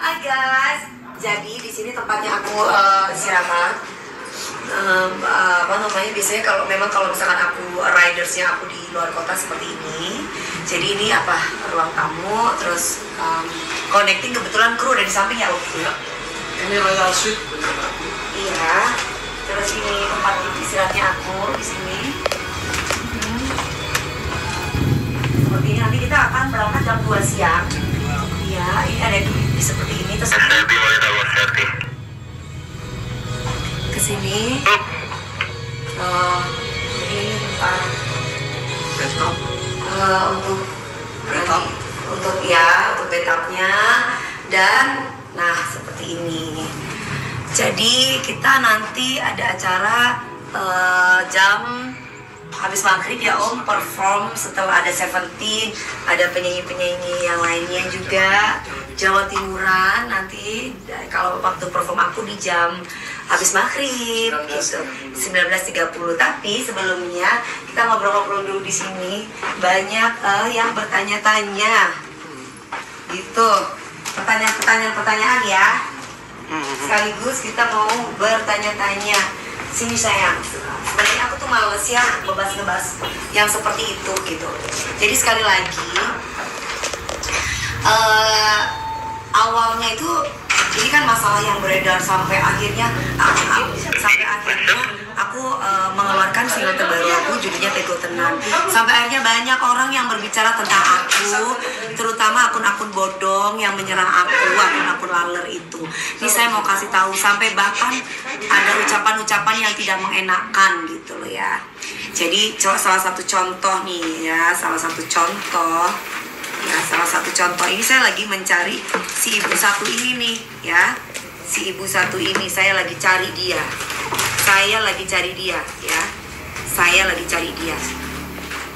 Hai guys, jadi di sini tempatnya aku istirahat. Biasanya kalau misalkan aku ridersnya aku di luar kota seperti ini. Jadi ini ruang tamu, terus connecting, kebetulan kru ada di samping ya. Ini royal suite. Iya. Terus ini tempat istirahatnya aku di sini. Seperti ini, nanti kita akan berangkat jam 2 siang. Iya, ini ada di seperti ini, terus ke sini. Ini untuk backupnya, dan nah seperti ini. Jadi kita nanti ada acara jam habis maghrib ya Om, perform setelah ada Seventeen, ada penyanyi-penyanyi yang lainnya juga Jawa Timuran. Nanti kalau waktu perform aku di jam habis maghrib gitu 19.30. Tapi sebelumnya kita ngobrol-ngobrol dulu di sini. Banyak yang bertanya-tanya gitu, pertanyaan ya. Sekaligus kita mau bertanya-tanya. Sini sayang, sebenarnya aku tuh males ya ngebahas yang seperti itu gitu. Jadi sekali lagi, awalnya itu ini kan masalah yang beredar sampai akhirnya aku mengeluarkan single terbaru aku, judulnya Tego Tenan. Sampai akhirnya banyak orang yang berbicara tentang aku, terutama akun-akun bodong yang menyerang aku, akun-akun laler itu. Ini saya mau kasih tahu, sampai bahkan ada ucapan-ucapan yang tidak mengenakan gitu loh ya. Jadi salah satu contoh nih ya, salah satu contoh ini, saya lagi mencari si ibu satu ini nih ya. Si ibu satu ini saya lagi cari dia.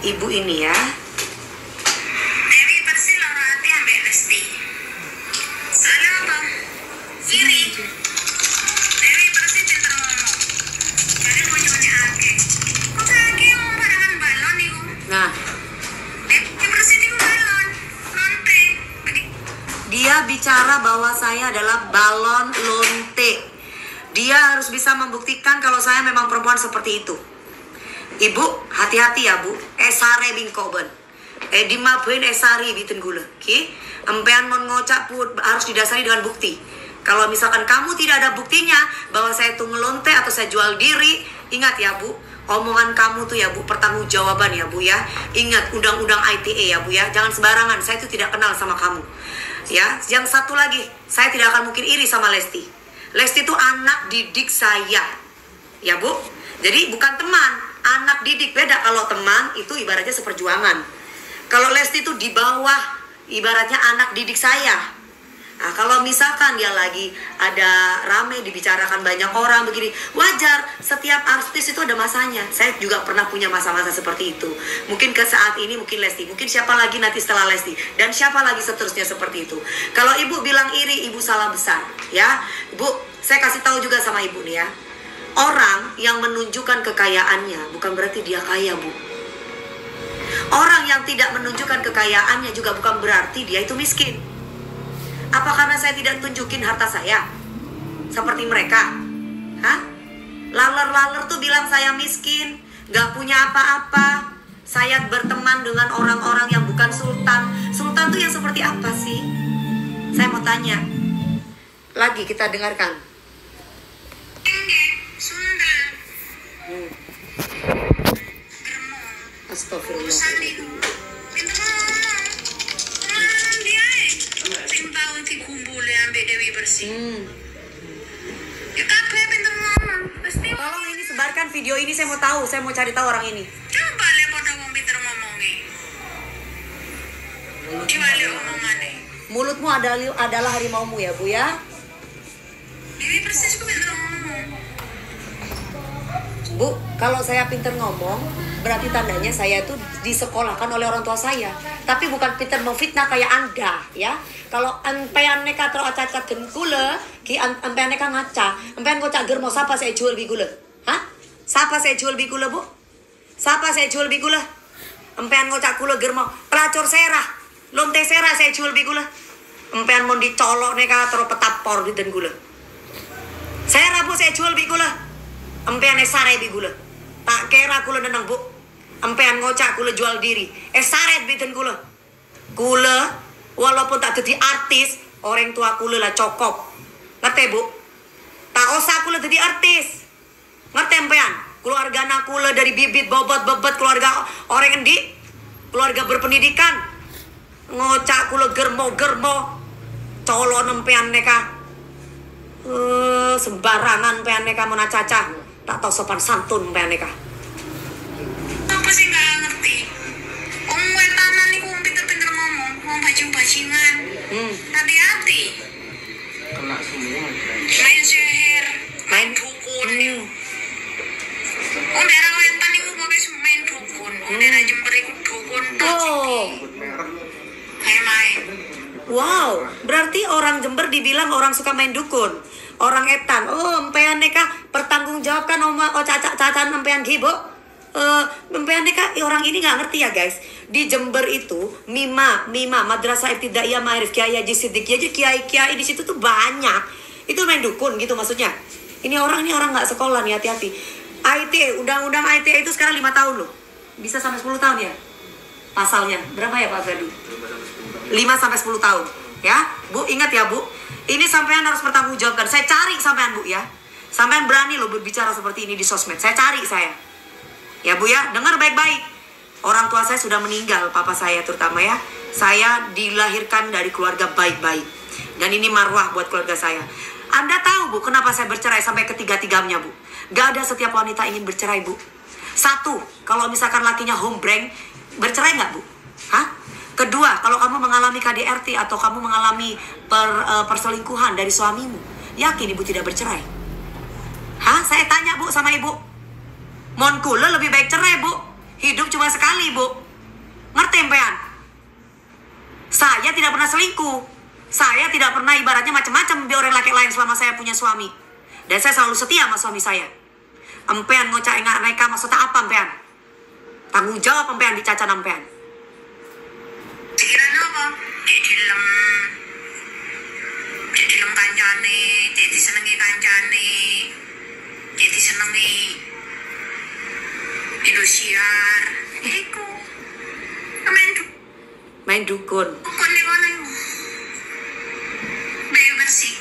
Ibu ini ya. Dewi Persik Lorati ambek Lesti. Salah apa? Kiri. Dewi Persik pinter ngomong. Jadi bojone akeh. Kok akeh ngomong barengan balon iku? Nah, Dewi Persik iku balon. Lonte. dia bicara bahwa saya adalah balon lonte. Dia harus bisa membuktikan kalau saya memang perempuan seperti itu. Ibu, hati-hati ya Bu. Esare bingkoben. Dimabuin esari bitin gula. Oke? Empean mon ngocak pun harus didasari dengan bukti. Kalau misalkan kamu tidak ada buktinya bahwa saya itu ngelonte atau saya jual diri, ingat ya Bu, omongan kamu tuh ya Bu, pertanggungjawaban ya Bu ya. Ingat undang-undang ITE ya Bu ya. Jangan sembarangan. Saya itu tidak kenal sama kamu. Ya, yang satu lagi, saya tidak akan mungkin iri sama Lesti. Lesti itu anak didik saya. Ya Bu. Jadi bukan teman, anak didik. Beda, kalau teman itu ibaratnya seperjuangan. Kalau Lesti itu di bawah, ibaratnya anak didik saya. Nah, kalau misalkan dia lagi ada rame dibicarakan banyak orang begini, wajar, setiap artis itu ada masanya. Saya juga pernah punya masa-masa seperti itu. Mungkin ke saat ini, mungkin Lesti, mungkin siapa lagi nanti setelah Lesti, dan siapa lagi seterusnya seperti itu. Kalau ibu bilang iri, ibu salah besar ya. Ibu, saya kasih tahu juga sama ibu nih ya. Orang yang menunjukkan kekayaannya bukan berarti dia kaya Bu. Orang yang tidak menunjukkan kekayaannya juga bukan berarti dia itu miskin. Apa karena saya tidak tunjukin harta saya seperti mereka? Hah? Laler-laler tuh bilang saya miskin, gak punya apa-apa. Saya berteman dengan orang-orang yang bukan sultan. Sultan tuh yang seperti apa sih? Saya mau tanya. Lagi kita dengarkan. Sunda. Astagfirullah. Pinter ngomong. Orang dia sing tau dikumpuli ambek Dewi Persik. Ya kabeh pinter ngomong. Pasti Tolong ini sebarkan video ini, saya mau tahu, saya mau cari tahu orang ini. coba le padha wong pinter ngomongi. Diwali omongane. Mulutmu adalah harimaumu ya Bu ya. Dewi Persik ku pinter ngomong. Bu, kalau saya pinter ngomong, berarti tandanya saya itu disekolahkan oleh orang tua saya. Tapi bukan pinter memfitnah kayak Anda, ya. Kalau empean neka terus acat-acat gen gula, ki empean neka ngaca, empean kocak germo, siapa saya jual bi gula? Hah? Siapa saya jual bi gula, Bu? Siapa saya jual bi gula? Empean ngocak kula germo pelacur serah. Lonte serah saya jual bi kula. Empean mau dicolok neka terus petapor di den kula. Serah Bu saya jual bi kula. Empean sare bi kula. Tak kira kula nenang Bu. Empean ngocak kula jual diri. Saret bi den kula. Kula walaupun tak jadi artis, orang tua kula lah cokop. Ngerti Bu? Tak usah kula jadi artis. Ngerti empean? Keluarga anak kula dari bibit bobot-bobot keluarga orang endi, keluarga berpendidikan. Ngocak kula germo-germo, colon empean neka. Sembarangan empean neka mau caca, tak tahu sopan santun empean neka. Apa sih nggak ngerti? Om wetanan nih om pinter-pinter ngomong, mau bajing-bajingan. Hati-hati. Kena semua. Main sihir, main dukun. Om daerah wetan itu pokoknya main dukun. Om daerah Jember itu dukun. Oh, Main-main. wow, berarti orang Jember dibilang orang suka main dukun, orang etan. Oh, empean neka pertanggungjawabkan cacan empean gibo. Empean neka orang ini nggak ngerti ya guys. Di Jember itu Mima Madrasah Ibtidaiyah Ma'arif Kiai Haji Siddiq aja kiai di situ tuh banyak. Itu main dukun gitu maksudnya. Ini orang nggak sekolah nih, hati-hati. ITE, undang-undang ITE itu sekarang 5 tahun loh. Bisa sampai 10 tahun ya? Pasalnya. Berapa ya Pak Ferdi? 5 sampai 10 tahun. Ya, Bu, ingat ya Bu. Ini sampean harus bertanggungjawabkan. Saya cari sampean Bu ya. Sampean berani loh berbicara seperti ini di sosmed. Saya cari saya. Ya Bu ya, dengar baik-baik. Orang tua saya sudah meninggal, papa saya terutama ya. Saya dilahirkan dari keluarga baik-baik. Dan ini marwah buat keluarga saya. Anda tahu Bu, kenapa saya bercerai sampai ketiga-tiganya Bu? Gak ada setiap wanita ingin bercerai Bu. Satu, kalau misalkan lakinya hombreng, bercerai nggak Bu? Hah? Kedua, kalau kamu mengalami KDRT atau kamu mengalami perselingkuhan dari suamimu, yakin Ibu tidak bercerai? Hah? Saya tanya Bu sama Ibu. Mon kula lebih baik cerai Bu. Hidup cuma sekali Bu. Ngerti empean? Saya tidak pernah selingkuh. Saya tidak pernah ibaratnya macam-macam di orang laki lain selama saya punya suami. Dan saya selalu setia sama suami saya. Empean ngocak enggak neka maksudnya apa empean? Tanggung jawab empean di cacan empean. Pikiran apa? Jadi lem kancane, jadi senengi kancane, jadi senengi Indosiar. Iku Main dukun. dukun di mana itu? Bayi bersih.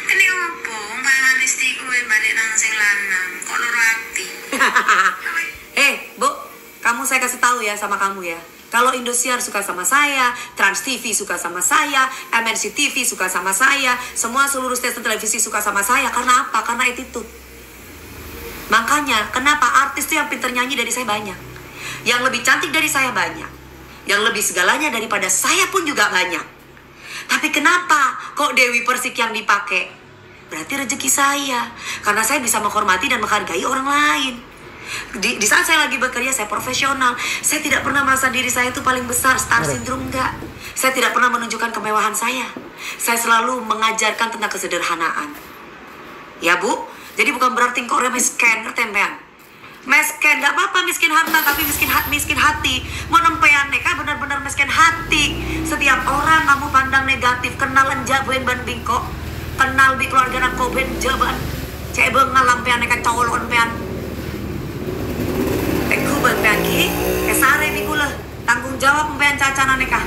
Ini apa? Umpama listi kue balik nang sing lanang. Kok loro ati? Bu, saya kasih tahu ya sama kamu ya. Kalau Indosiar suka sama saya, Trans TV suka sama saya, MNC TV suka sama saya, semua seluruh stasiun televisi suka sama saya. Karena apa? Karena attitude. Makanya, kenapa artis tuh yang pinter nyanyi dari saya banyak, yang lebih cantik dari saya banyak, yang lebih segalanya daripada saya pun juga banyak. Tapi kenapa kok Dewi Persik yang dipakai? Berarti rezeki saya, karena saya bisa menghormati dan menghargai orang lain. Di saat saya lagi bekerja, saya profesional. Saya tidak pernah merasa diri saya itu paling besar, star syndrome, enggak. Saya tidak pernah menunjukkan kemewahan saya. Saya selalu mengajarkan tentang kesederhanaan. Ya Bu, jadi bukan berarti kok orang miskin, tempean. Miskin, gak apa-apa miskin harta, tapi miskin hati. Mau nempean neka benar-benar miskin hati. Setiap orang kamu pandang negatif, kenal enjak buen ban bingko, kenal di keluarga nak koben jaban. Cek bengal lampean neka colon pean. Aku bangga ki, kesare mikula tanggung jawab pembayan cacana neka.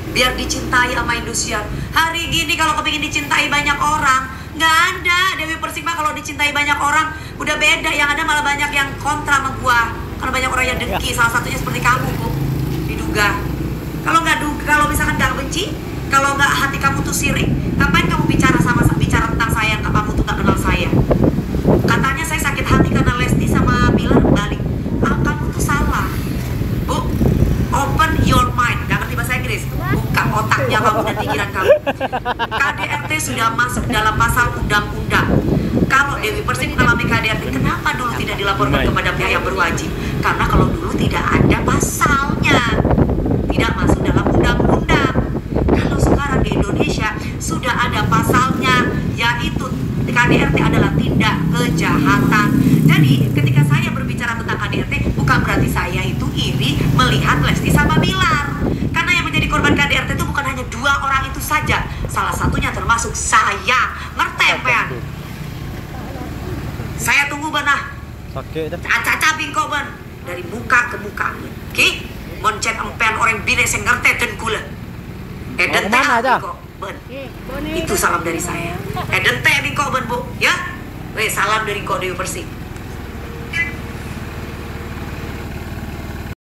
Biar dicintai sama Indosiar. Hari gini kalau kepingin dicintai banyak orang, nggak ada. Dewi Persik mah kalau dicintai banyak orang udah beda. Yang ada malah banyak yang kontra sama gua. Karena banyak orang yang dengki. Salah satunya seperti kamu, Bu. Diduga. Kalau misalkan nggak benci, kalau nggak hati kamu tuh sirik, ngapain kamu bicara tentang saya? Kamu tuh nggak kenal saya. Katanya saya sakit hati karena Lesti sama Bilar balik. Kamu tuh salah, Bu. Open your mind. Gak ngerti bahasa Inggris? Buka otaknya kamu dan pikiran kamu. KDRT sudah masuk dalam pasal undang-undang. Kalau Dewi Persik mengalami KDRT, kenapa dulu tidak dilaporkan kepada pihak yang berwajib? Karena kalau dulu tidak ada pasalnya, tidak masuk dalam undang-undang. Kalau sekarang di Indonesia sudah ada pasalnya, yaitu KDRT adalah tindak kejahatan. Jadi ketika saya berbicara tentang KDRT, bukan suka berarti saya itu iri melihat Lesti sama Bilar. Karena yang menjadi korban KDRT itu bukan hanya 2 orang itu saja. Salah satunya termasuk saya. Ngerti empean? Saya tunggu benah. Sakit dah. Caca bingko ben dari muka ke muka. Oke? Moncet empean orang bine sing ngerti dan kula. Eden teh bingko ben. Itu salam dari saya. Eden teh bingko ben, Bu, ya? Salam dari Kode Persik.